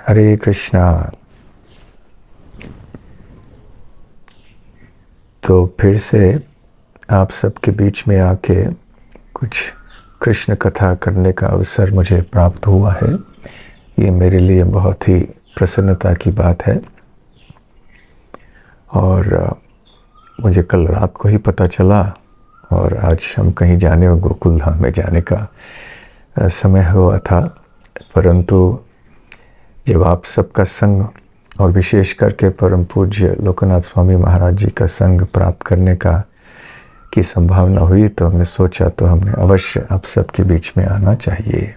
हरे कृष्णा। तो फिर से आप सबके बीच में आके कुछ कृष्ण कथा करने का अवसर मुझे प्राप्त हुआ है। ये मेरे लिए बहुत ही प्रसन्नता की बात है। और मुझे कल रात को ही पता चला और आज हम कहीं जाने और गोकुल धाम में जाने का समय हुआ था। परंतु जब आप सबका संग और विशेष करके परम पूज्य लोकनाथ स्वामी महाराज जी का संग प्राप्त करने की संभावना हुई तो हमने सोचा तो हमने अवश्य आप सबके बीच में आना चाहिए।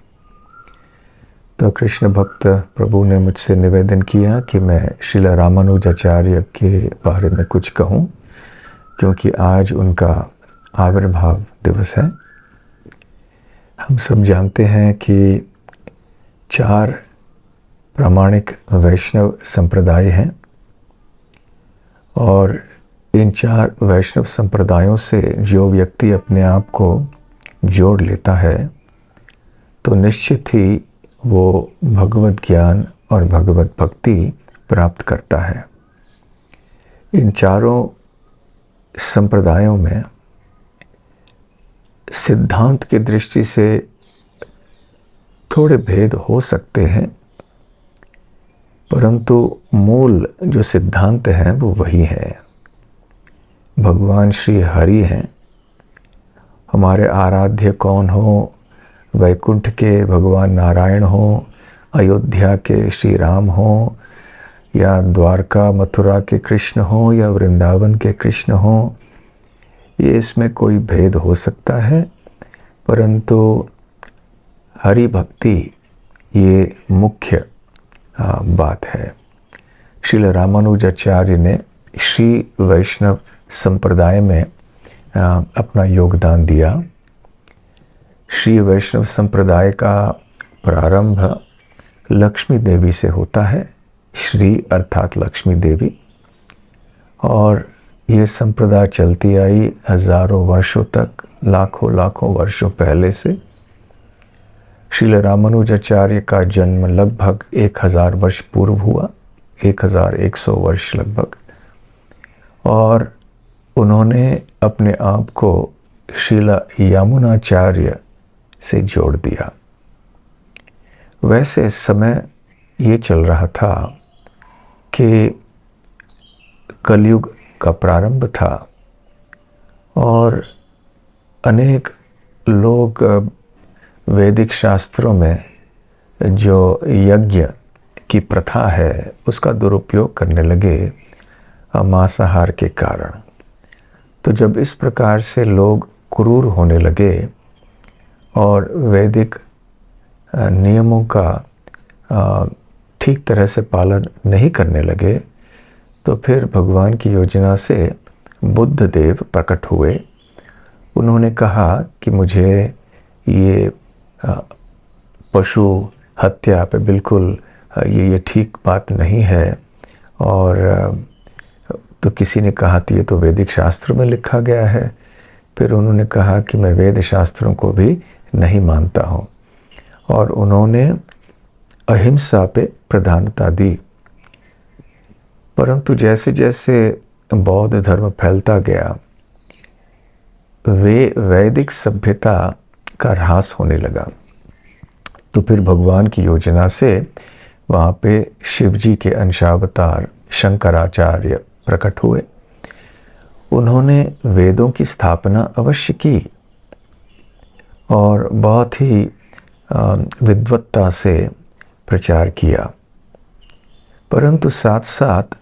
तो कृष्ण भक्त प्रभु ने मुझसे निवेदन किया कि मैं श्रील रामानुजाचार्य के बारे में कुछ कहूँ, क्योंकि आज उनका आविर्भाव दिवस है। हम सब जानते हैं कि 4 प्रामाणिक वैष्णव संप्रदाय हैं और इन 4 वैष्णव संप्रदायों से जो व्यक्ति अपने आप को जोड़ लेता है तो निश्चित ही वो भगवत ज्ञान और भगवत भक्ति प्राप्त करता है। इन चारों संप्रदायों में सिद्धांत की दृष्टि से थोड़े भेद हो सकते हैं, परंतु मूल जो सिद्धांत हैं वो वही है। भगवान श्री हरि हैं। हमारे आराध्य कौन हो, वैकुंठ के भगवान नारायण हो, अयोध्या के श्री राम हो, या द्वारका मथुरा के कृष्ण हो, या वृंदावन के कृष्ण हो, ये इसमें कोई भेद हो सकता है, परंतु हरि भक्ति ये मुख्य बात है। श्रील रामानुजाचार्य ने श्री वैष्णव संप्रदाय में अपना योगदान दिया। श्री वैष्णव संप्रदाय का प्रारंभ लक्ष्मी देवी से होता है, श्री अर्थात लक्ष्मी देवी, और ये संप्रदाय चलती आई हजारों वर्षों तक, लाखों वर्षों पहले से। श्रील रामानुजाचार्य का जन्म लगभग 1000 वर्ष पूर्व हुआ, 1100 वर्ष लगभग, और उन्होंने अपने आप को श्रील यमुनाचार्य से जोड़ दिया। वैसे समय ये चल रहा था कि कलयुग का प्रारंभ था और अनेक लोग वैदिक शास्त्रों में जो यज्ञ की प्रथा है उसका दुरुपयोग करने लगे मांसाहार के कारण। तो जब इस प्रकार से लोग क्रूर होने लगे और वैदिक नियमों का ठीक तरह से पालन नहीं करने लगे, तो फिर भगवान की योजना से बुद्ध देव प्रकट हुए। उन्होंने कहा कि मुझे ये पशु हत्या पे बिल्कुल ये ठीक बात नहीं है। और तो किसी ने कहा कि ये तो वैदिक शास्त्रों में लिखा गया है। फिर उन्होंने कहा कि मैं वेद शास्त्रों को भी नहीं मानता हूँ, और उन्होंने अहिंसा पे प्रधानता दी। परंतु जैसे जैसे बौद्ध धर्म फैलता गया, वैदिक सभ्यता का ह्रास होने लगा। तो फिर भगवान की योजना से वहाँ पे शिव जी के अंशावतार शंकराचार्य प्रकट हुए। उन्होंने वेदों की स्थापना अवश्य की और बहुत ही विद्वत्ता से प्रचार किया, परंतु साथ साथ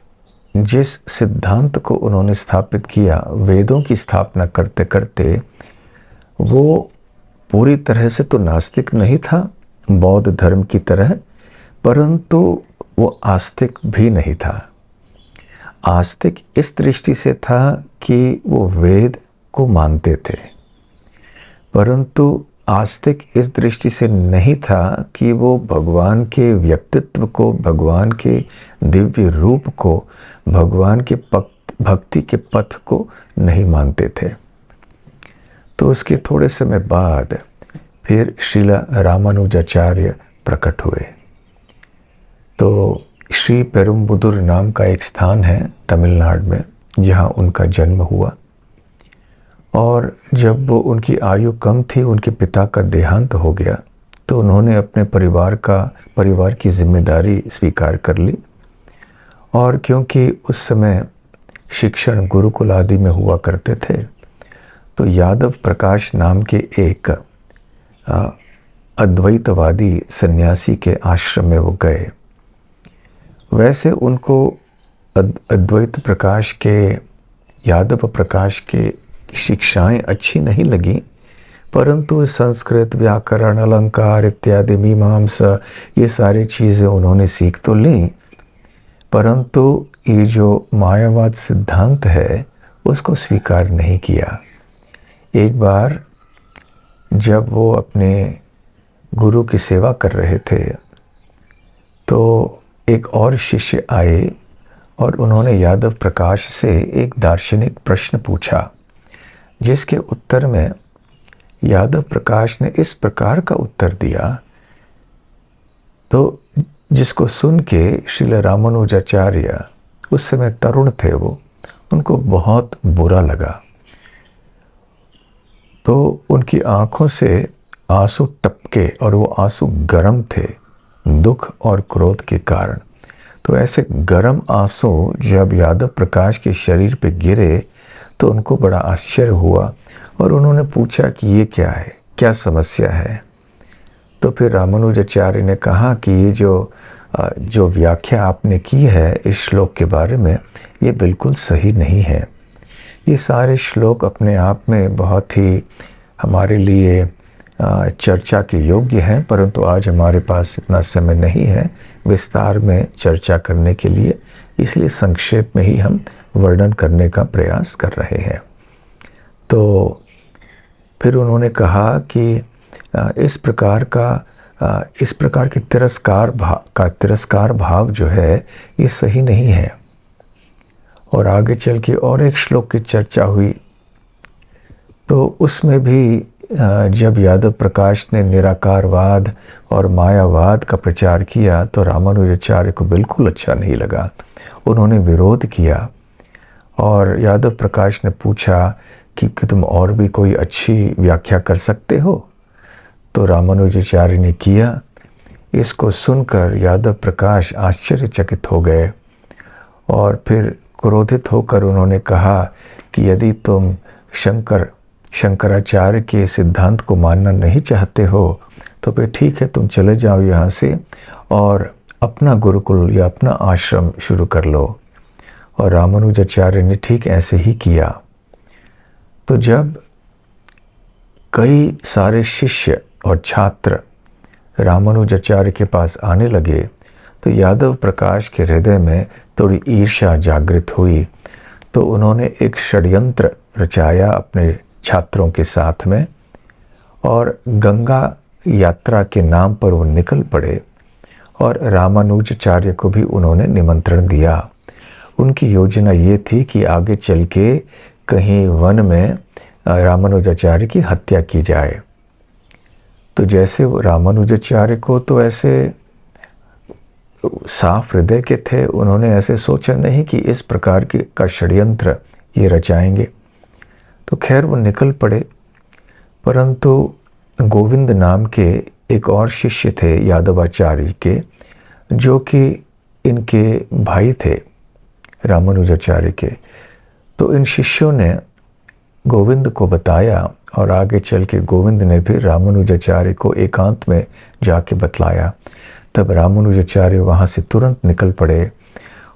जिस सिद्धांत को उन्होंने स्थापित किया, वेदों की स्थापना करते करते, वो पूरी तरह से तो नास्तिक नहीं था बौद्ध धर्म की तरह, परंतु वो आस्तिक भी नहीं था। आस्तिक इस दृष्टि से था कि वो वेद को मानते थे, परंतु आस्तिक इस दृष्टि से नहीं था कि वो भगवान के व्यक्तित्व को, भगवान के दिव्य रूप को, भगवान के भक्ति के पथ को नहीं मानते थे। तो उसके थोड़े समय बाद फिर श्रील रामानुजाचार्य प्रकट हुए। तो श्री पेरुम्बुदुर नाम का एक स्थान है तमिलनाडु में, जहाँ उनका जन्म हुआ। और जब वो उनकी आयु कम थी, उनके पिता का देहांत हो गया, तो उन्होंने अपने परिवार की जिम्मेदारी स्वीकार कर ली। और क्योंकि उस समय शिक्षण गुरुकुल आदि में हुआ करते थे, तो यादव प्रकाश नाम के एक अद्वैतवादी सन्यासी के आश्रम में वो गए। वैसे उनको यादव प्रकाश के शिक्षाएं अच्छी नहीं लगी, परंतु संस्कृत, व्याकरण, अलंकार इत्यादि, मीमांसा, ये सारी चीज़ें उन्होंने सीख तो ली, परंतु ये जो मायावाद सिद्धांत है उसको स्वीकार नहीं किया। एक बार जब वो अपने गुरु की सेवा कर रहे थे, तो एक और शिष्य आए और उन्होंने यादव प्रकाश से एक दार्शनिक प्रश्न पूछा, जिसके उत्तर में यादव प्रकाश ने इस प्रकार का उत्तर दिया, तो जिसको सुन के श्रील रामानुजाचार्य, उस समय तरुण थे वो, उनको बहुत बुरा लगा। तो उनकी आंखों से आंसू टपके और वो आंसू गर्म थे, दुख और क्रोध के कारण। तो ऐसे गर्म आंसू जब यादव प्रकाश के शरीर पे गिरे तो उनको बड़ा आश्चर्य हुआ और उन्होंने पूछा कि ये क्या है, क्या समस्या है। तो फिर रामानुजाचार्य ने कहा कि ये जो व्याख्या आपने की है इस श्लोक के बारे में, ये बिल्कुल सही नहीं है। ये सारे श्लोक अपने आप में बहुत ही हमारे लिए चर्चा के योग्य हैं, परंतु आज हमारे पास इतना समय नहीं है विस्तार में चर्चा करने के लिए, इसलिए संक्षेप में ही हम वर्णन करने का प्रयास कर रहे हैं। तो फिर उन्होंने कहा कि इस प्रकार के तिरस्कार भाव जो है ये सही नहीं है। और आगे चल के और एक श्लोक की चर्चा हुई, तो उसमें भी जब यादव प्रकाश ने निराकारवाद और मायावाद का प्रचार किया तो रामानुजाचार्य को बिल्कुल अच्छा नहीं लगा। उन्होंने विरोध किया और यादव प्रकाश ने पूछा कि तुम और भी कोई अच्छी व्याख्या कर सकते हो। तो रामानुजाचार्य ने किया। इसको सुनकर यादव प्रकाश आश्चर्यचकित हो गए और फिर क्रोधित होकर उन्होंने कहा कि यदि तुम शंकराचार्य के सिद्धांत को मानना नहीं चाहते हो तो फिर ठीक है, तुम चले जाओ यहाँ से और अपना गुरुकुल या अपना आश्रम शुरू कर लो। और रामानुजाचार्य ने ठीक ऐसे ही किया। तो जब कई सारे शिष्य और छात्र रामानुजाचार्य के पास आने लगे तो यादव प्रकाश के हृदय में थोड़ी ईर्ष्या जागृत हुई। तो उन्होंने एक षड्यंत्र रचाया अपने छात्रों के साथ में और गंगा यात्रा के नाम पर वो निकल पड़े और रामानुजाचार्य को भी उन्होंने निमंत्रण दिया। उनकी योजना ये थी कि आगे चल के कहीं वन में रामानुजाचार्य की हत्या की जाए। तो जैसे वो रामानुजाचार्य को तो ऐसे साफ हृदय के थे, उन्होंने ऐसे सोचा नहीं कि इस प्रकार का षड्यंत्र ये रचाएंगे। तो खैर वो निकल पड़े, परंतु गोविंद नाम के एक और शिष्य थे यादवाचार्य के, जो कि इनके भाई थे रामानुजाचार्य के। तो इन शिष्यों ने गोविंद को बताया और आगे चल के गोविंद ने फिर रामानुजाचार्य को एकांत में जाके बतलाया। तब रामानुजाचार्य वहाँ से तुरंत निकल पड़े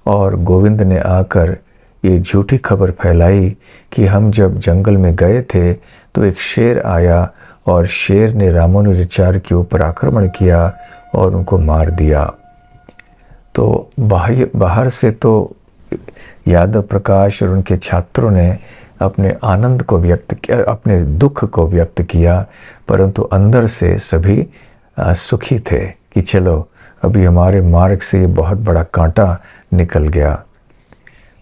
और गोविंद ने आकर ये झूठी खबर फैलाई कि हम जब जंगल में गए थे तो एक शेर आया और शेर ने रामानुजाचार्य के ऊपर आक्रमण किया और उनको मार दिया। तो बाहर से तो यादव प्रकाश और उनके छात्रों ने अपने आनंद को व्यक्त किया, अपने दुख को व्यक्त किया, परंतु अंदर से सभी सुखी थे कि चलो अभी हमारे मार्ग से ये बहुत बड़ा कांटा निकल गया।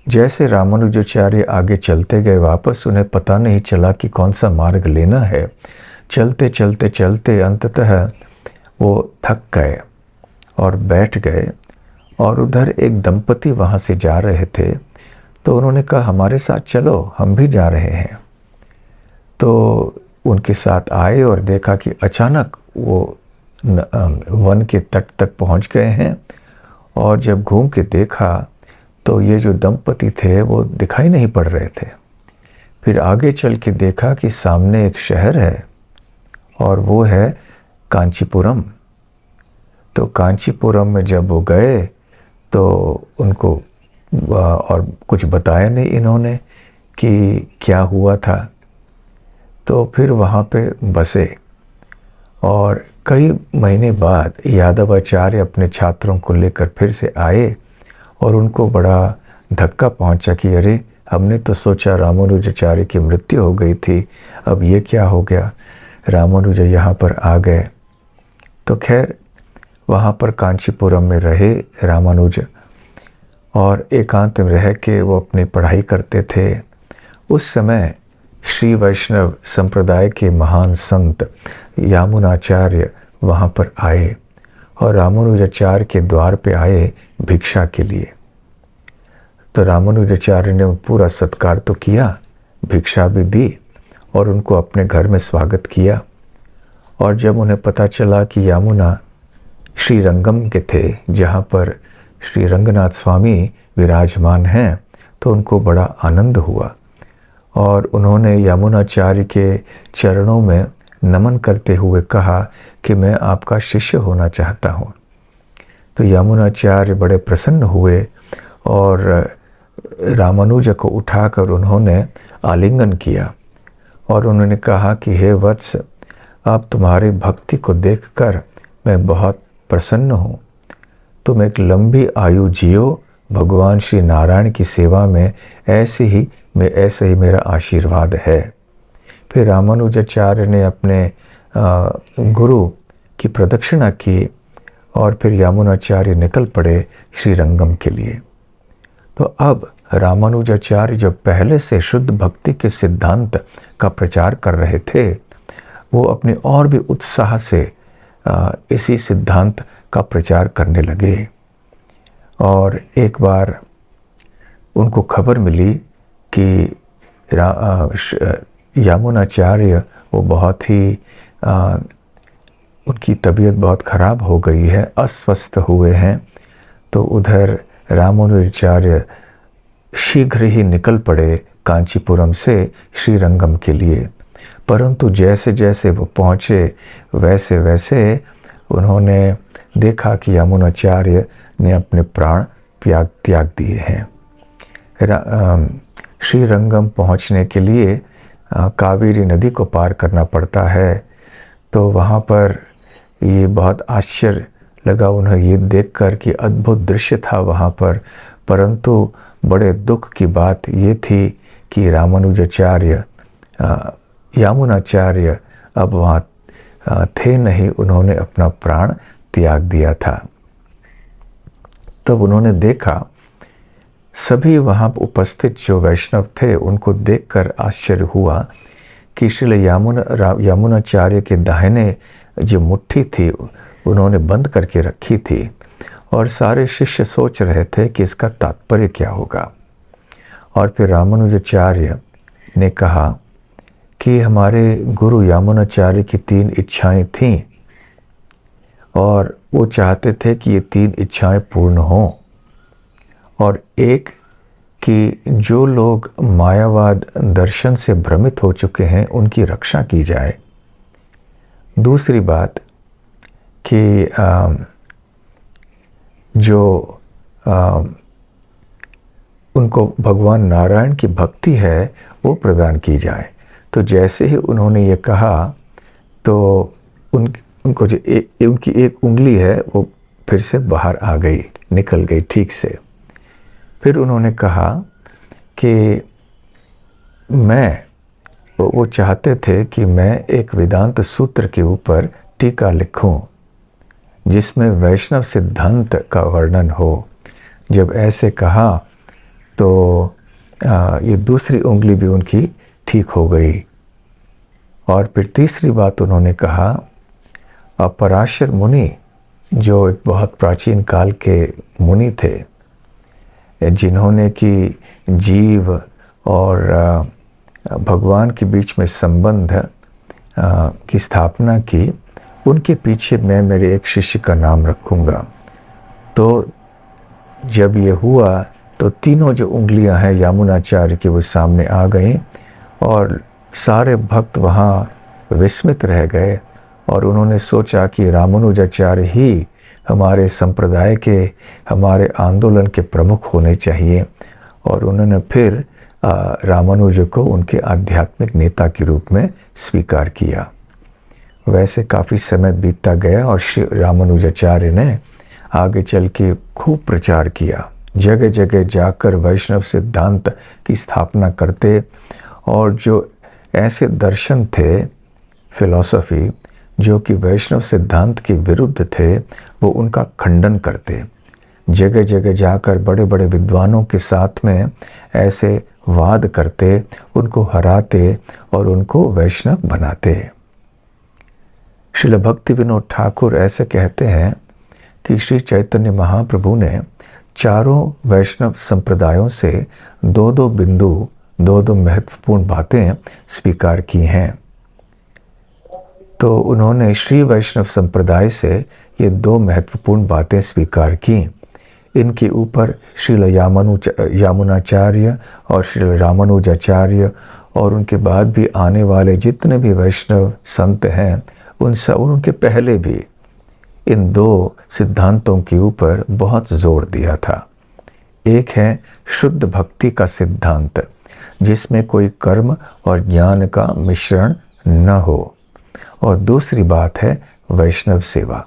जैसे रामानुजाचार्य आगे चलते गए वापस, उन्हें पता नहीं चला कि कौन सा मार्ग लेना है। चलते चलते चलते अंततः वो थक गए और बैठ गए और उधर एक दंपति वहाँ से जा रहे थे, तो उन्होंने कहा हमारे साथ चलो, हम भी जा रहे हैं। तो उनके साथ आए और देखा कि अचानक वो वन के तट तक पहुँच गए हैं। और जब घूम के देखा तो ये जो दंपति थे वो दिखाई नहीं पड़ रहे थे। फिर आगे चल के देखा कि सामने एक शहर है और वो है कांचीपुरम। तो कांचीपुरम में जब वो गए तो उनको और कुछ बताया नहीं इन्होंने कि क्या हुआ था। तो फिर वहाँ पे बसे और कई महीने बाद यादवाचार्य अपने छात्रों को लेकर फिर से आए और उनको बड़ा धक्का पहुंचा कि अरे, हमने तो सोचा रामानुजाचार्य की मृत्यु हो गई थी, अब ये क्या हो गया। रामानुज यहाँ पर आ गए। तो खैर वहाँ पर कांचीपुरम में रहे रामानुज और एकांत में रह के वो अपनी पढ़ाई करते थे। उस समय श्री वैष्णव संप्रदाय के महान संत यामुनाचार्य वहाँ पर आए और रामानुजाचार्य के द्वार पे आए भिक्षा के लिए। तो रामानुजाचार्य ने पूरा सत्कार तो किया, भिक्षा भी दी और उनको अपने घर में स्वागत किया। और जब उन्हें पता चला कि यामुना श्रीरंगम के थे, जहाँ पर श्री रंगनाथ स्वामी विराजमान हैं, तो उनको बड़ा आनंद हुआ और उन्होंने यामुनाचार्य के चरणों में नमन करते हुए कहा कि मैं आपका शिष्य होना चाहता हूँ। तो यामुनाचार्य बड़े प्रसन्न हुए और रामानुज को उठाकर उन्होंने आलिंगन किया और उन्होंने कहा कि हे वत्स, आप तुम्हारी भक्ति को देखकर मैं बहुत प्रसन्न हूँ। तुम एक लंबी आयु जियो, भगवान श्री नारायण की सेवा में ऐसे ही मेरा आशीर्वाद है। फिर रामानुजाचार्य ने अपने गुरु की प्रदक्षिणा की और फिर यामुनाचार्य निकल पड़े श्रीरंगम के लिए। तो अब रामानुजाचार्य जो पहले से शुद्ध भक्ति के सिद्धांत का प्रचार कर रहे थे, वो अपने और भी उत्साह से इसी सिद्धांत का प्रचार करने लगे। और एक बार उनको खबर मिली कि यामुनाचार्य वो बहुत ही उनकी तबीयत बहुत ख़राब हो गई है, अस्वस्थ हुए हैं। तो उधर रामानुजाचार्य शीघ्र ही निकल पड़े कांचीपुरम से श्रीरंगम के लिए। परंतु जैसे जैसे वो पहुँचे वैसे वैसे उन्होंने देखा कि यामुनाचार्य ने अपने प्राण त्याग दिए हैं। श्रीरंगम पहुँचने के लिए कावेरी नदी को पार करना पड़ता है। तो वहाँ पर ये बहुत आश्चर्य लगा उन्हें ये देखकर कि अद्भुत दृश्य था वहाँ पर। परंतु बड़े दुख की बात ये थी कि रामानुजाचार्य यामुनाचार्य अब वहाँ थे नहीं, उन्होंने अपना प्राण त्याग दिया था। तब उन्होंने देखा, सभी वहाँ उपस्थित जो वैष्णव थे उनको देखकर आश्चर्य हुआ कि श्री यामुनाचार्य के दाहिने जो मुट्ठी थी उन्होंने बंद करके रखी थी और सारे शिष्य सोच रहे थे कि इसका तात्पर्य क्या होगा। और फिर रामानुजाचार्य ने कहा कि हमारे गुरु यामुनाचार्य की 3 इच्छाएं थीं और वो चाहते थे कि ये 3 इच्छाएं पूर्ण हों। और एक कि जो लोग मायावाद दर्शन से भ्रमित हो चुके हैं उनकी रक्षा की जाए। दूसरी बात कि उनको भगवान नारायण की भक्ति है वो प्रदान की जाए। तो जैसे ही उन्होंने ये कहा तो उनको जो उनकी एक उंगली है वो फिर से बाहर आ गई, निकल गई ठीक से। फिर उन्होंने कहा कि वो चाहते थे कि मैं एक वेदांत सूत्र के ऊपर टीका लिखूं जिसमें वैष्णव सिद्धांत का वर्णन हो। जब ऐसे कहा तो ये दूसरी उंगली भी उनकी ठीक हो गई। और फिर तीसरी बात उन्होंने कहा, पराशर मुनि जो एक बहुत प्राचीन काल के मुनि थे, जिन्होंने कि जीव और भगवान के बीच में संबंध की स्थापना की, उनके पीछे मैं मेरे एक शिष्य का नाम रखूँगा। तो जब ये हुआ तो तीनों जो उंगलियां हैं यामुनाचार्य की वो सामने आ गई और सारे भक्त वहाँ विस्मित रह गए और उन्होंने सोचा कि रामानुजाचार्य ही हमारे संप्रदाय के, हमारे आंदोलन के प्रमुख होने चाहिए। और उन्होंने फिर रामानुज को उनके आध्यात्मिक नेता के रूप में स्वीकार किया। वैसे काफ़ी समय बीतता गया और श्री रामानुजाचार्य ने आगे चल के खूब प्रचार किया, जगह जगह जाकर वैष्णव सिद्धांत की स्थापना करते और जो ऐसे दर्शन थे, फिलॉसफी, जो कि वैष्णव सिद्धांत के विरुद्ध थे, वो उनका खंडन करते। जगह जगह जाकर बड़े बड़े विद्वानों के साथ में ऐसे वाद करते, उनको हराते और उनको वैष्णव बनाते। श्रील भक्ति विनोद ठाकुर ऐसे कहते हैं कि श्री चैतन्य महाप्रभु ने चारों वैष्णव संप्रदायों से दो दो बिंदु, दो दो महत्वपूर्ण बातें स्वीकार की हैं। तो उन्होंने श्री वैष्णव संप्रदाय से ये दो महत्वपूर्ण बातें स्वीकार की। इनके ऊपर श्रील यामुनाचार्य और श्रील रामानुजाचार्य और उनके बाद भी आने वाले जितने भी वैष्णव संत हैं, उनके पहले भी इन दो सिद्धांतों के ऊपर बहुत जोर दिया था। एक है शुद्ध भक्ति का सिद्धांत, जिसमें कोई कर्म और ज्ञान का मिश्रण न हो, और दूसरी बात है वैष्णव सेवा।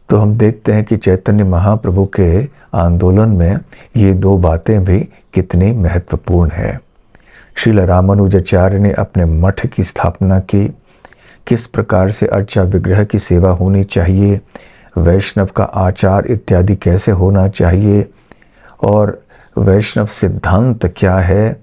तो हम देखते हैं कि चैतन्य महाप्रभु के आंदोलन में ये दो बातें भी कितनी महत्वपूर्ण है। श्रील रामानुजाचार्य ने अपने मठ की स्थापना की, किस प्रकार से अर्चा विग्रह की सेवा होनी चाहिए, वैष्णव का आचार इत्यादि कैसे होना चाहिए, और वैष्णव सिद्धांत क्या है,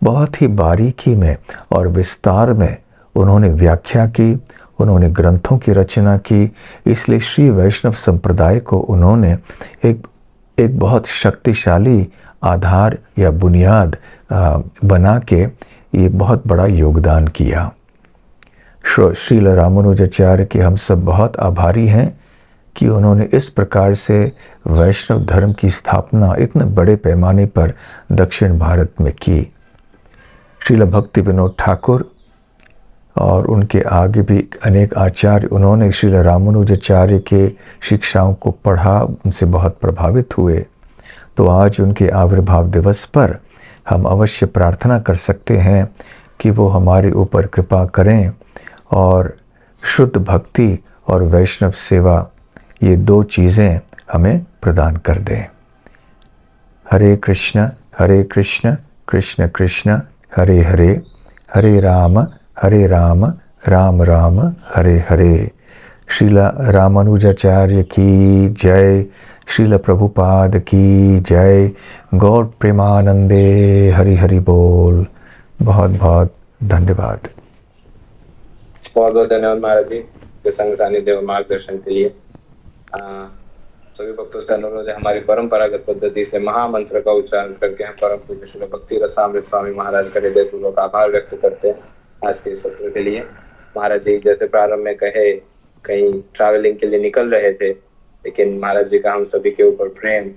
बहुत ही बारीकी में और विस्तार में उन्होंने व्याख्या की, उन्होंने ग्रंथों की रचना की। इसलिए श्री वैष्णव संप्रदाय को उन्होंने एक बहुत शक्तिशाली आधार या बुनियाद बना के ये बहुत बड़ा योगदान किया। श्रील रामानुजाचार्य के हम सब बहुत आभारी हैं कि उन्होंने इस प्रकार से वैष्णव धर्म की स्थापना इतने बड़े पैमाने पर दक्षिण भारत में की। श्रील भक्ति विनोद ठाकुर और उनके आगे भी अनेक आचार्य, उन्होंने श्रील रामानुजाचार्य के शिक्षाओं को पढ़ा, उनसे बहुत प्रभावित हुए। तो आज उनके आविर्भाव दिवस पर हम अवश्य प्रार्थना कर सकते हैं कि वो हमारे ऊपर कृपा करें और शुद्ध भक्ति और वैष्णव सेवा, ये दो चीज़ें हमें प्रदान कर दें। हरे कृष्ण कृष्ण कृष्ण हरे हरे, हरे राम राम राम हरे हरे। श्रील रामानुजाचार्य की जय, श्रील प्रभुपाद की जय। गौर प्रेमानंदे, हरि हरि बोल। बहुत बहुत धन्यवाद। बहुत बहुत धन्यवाद महाराज जी के संग सानिध्य और मार्गदर्शन के लिए। सभी भक्तों से अनुरोध है, हमारी परंपरागत पद्धति से महामंत्र का उच्चारण करके हम परम पूज्य श्री भक्ति रसामृत स्वामी महाराज का हृदयपूर्वक आभार व्यक्त करते हैं आज के सत्र के लिए। महाराज जी जैसे प्रारंभ में कहे, कहीं ट्रैवलिंग के लिए निकल रहे थे, लेकिन महाराज जी का हम सभी के ऊपर प्रेम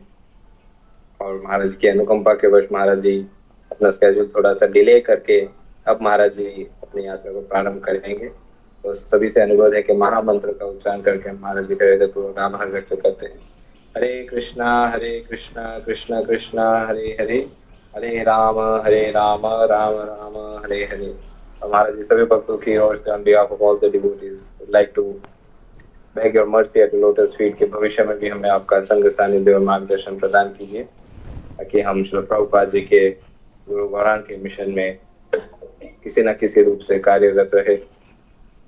और महाराज की अनुकंपा के वश महाराज जी अपना स्केड्यूल थोड़ा सा डिले करके अब महाराज जी अपनी यात्रा को प्रारंभ करेंगे। तो सभी से अनुरोध है कि महामंत्र का उच्चारण करके हम महाराज जी का हृदयपूर्वक आभार व्यक्त करते हैं। हरे कृष्णा कृष्णा कृष्णा हरे हरे, हरे राम राम राम हरे हरे। महाराज जी सभी भक्तों की ओर से on behalf of all the devotees would like to beg your mercy at lotus feet के भविष्य में भी हमें आपका संग सानिध्य और मार्गदर्शन प्रदान कीजिए, ताकि हम श्री प्रभुपाद जी के गुरु गौरांग के मिशन में किसी न किसी रूप से कार्यरत रहे।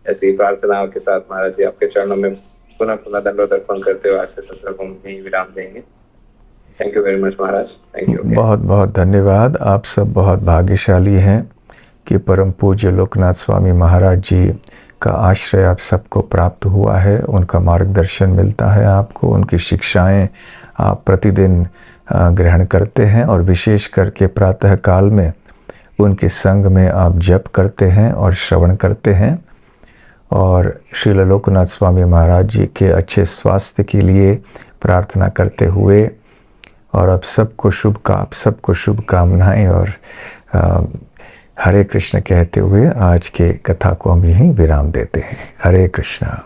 ऐसी प्रार्थनाओं के साथ महाराज जी आपके चरणों में पुनः पुनः दंडवत अर्पण करते हुए आज के सत्र को यहीं विराम देंगे। Thank you very much Maharaj. Thank you. बहुत बहुत धन्यवाद। आप सब बहुत भाग्यशाली हैं कि परम पूज्य लोकनाथ स्वामी महाराज जी का आश्रय आप सबको प्राप्त हुआ है, उनका मार्गदर्शन मिलता है आपको, उनकी शिक्षाएं आप प्रतिदिन ग्रहण करते हैं और विशेष करके प्रातः काल में उनके संग में आप जप करते हैं और श्रवण करते हैं। और श्रील लोकनाथ स्वामी महाराज जी के अच्छे स्वास्थ्य के लिए प्रार्थना करते हुए और आप सबको शुभकामनाएं और हरे कृष्ण कहते हुए आज के कथा को हम यहीं विराम देते हैं। हरे कृष्णा।